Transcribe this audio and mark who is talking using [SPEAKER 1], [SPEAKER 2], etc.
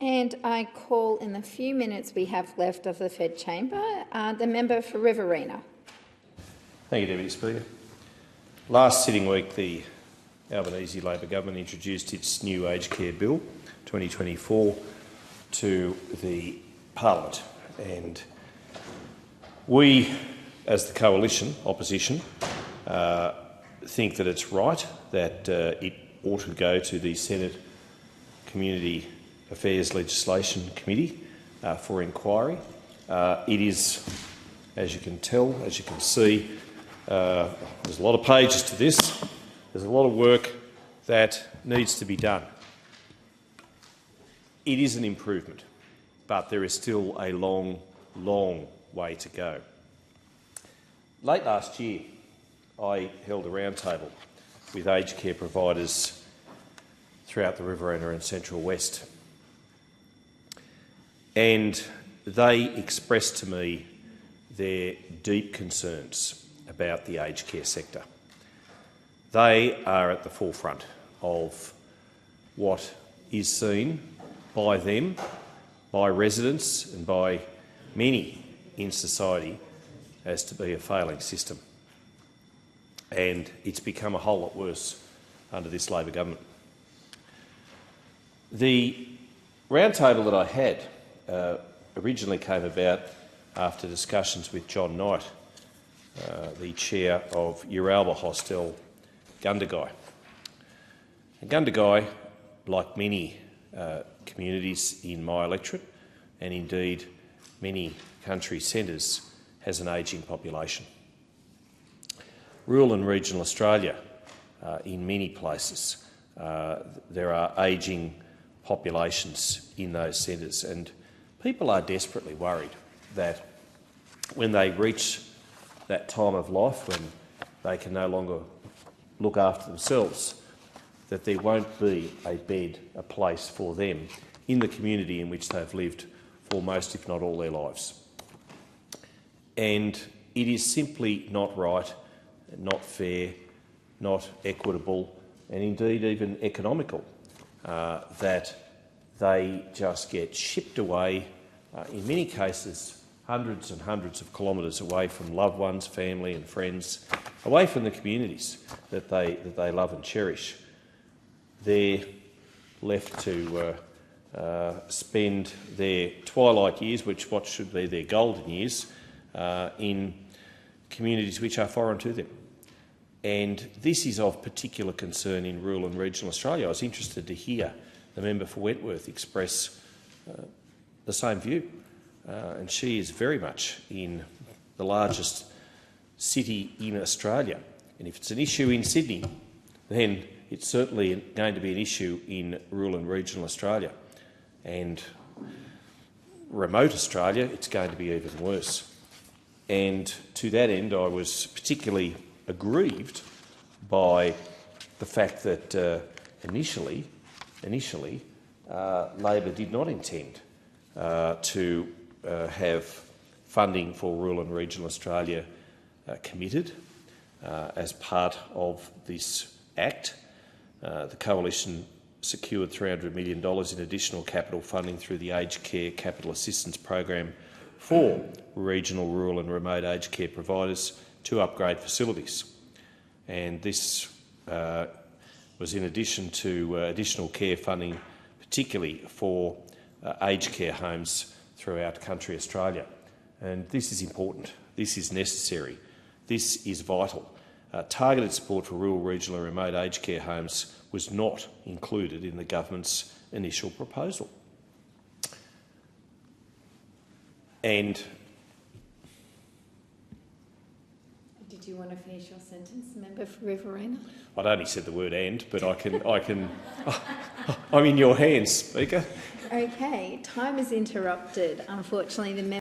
[SPEAKER 1] And I call, in the few minutes we have left of the Fed chamber, the member for Riverina.
[SPEAKER 2] Thank you, Deputy Speaker. Last sitting week, the Albanese Labor government introduced its new Aged Care Bill 2024 to the Parliament, and we, as the coalition opposition, think that it's right that it ought to go to the Senate Community Affairs Legislation Committee for inquiry. It is, as you can tell, as you can see, there's a lot of pages to this. There's a lot of work that needs to be done. It is an improvement, but there is still a long, long way to go. Late last year, I held a roundtable with aged care providers throughout the Riverina and Central West, and they expressed to me their deep concerns about the aged care sector. They are at the forefront of what is seen by them, by residents and by many in society as to be a failing system. And it's become a whole lot worse under this Labor government. The roundtable that I had originally came about after discussions with John Knight, the chair of Uralba Hostel, Gundagai. Gundagai, like many communities in my electorate, and indeed many country centres, has an ageing population. Rural and regional Australia, in many places, there are ageing populations in those centres, and people are desperately worried that when they reach that time of life when they can no longer look after themselves, that there won't be a bed, a place for them in the community in which they've lived for most, if not all, their lives. And it is simply not right, not fair, not equitable, and indeed even economical that they just get shipped away, in many cases hundreds and hundreds of kilometres away from loved ones, family and friends, away from the communities that they love and cherish. They're left to spend their twilight years, what should be their golden years, in communities which are foreign to them. And this is of particular concern in rural and regional Australia. I was interested to hear the member for Wentworth express the same view, and she is very much in the largest city in Australia. And if it's an issue in Sydney, then it's certainly going to be an issue in rural and regional Australia. And remote Australia, it's going to be even worse. And to that end, I was particularly aggrieved by the fact that initially Labor did not intend to have funding for rural and regional Australia committed as part of this Act. The Coalition secured $300 million in additional capital funding through the Aged Care Capital Assistance Program for regional, rural and remote aged care providers to upgrade facilities. And this was in addition to additional care funding, particularly for aged care homes throughout country Australia. And this is important. This is necessary. This is vital. Targeted support for rural, regional and remote aged care homes was not included in the government's initial proposal. And
[SPEAKER 1] did you want to finish your sentence, member for Riverina?
[SPEAKER 2] I'd only said the word "and," but I can. I'm in your hands, Speaker.
[SPEAKER 1] Okay, time is interrupted. Unfortunately, the member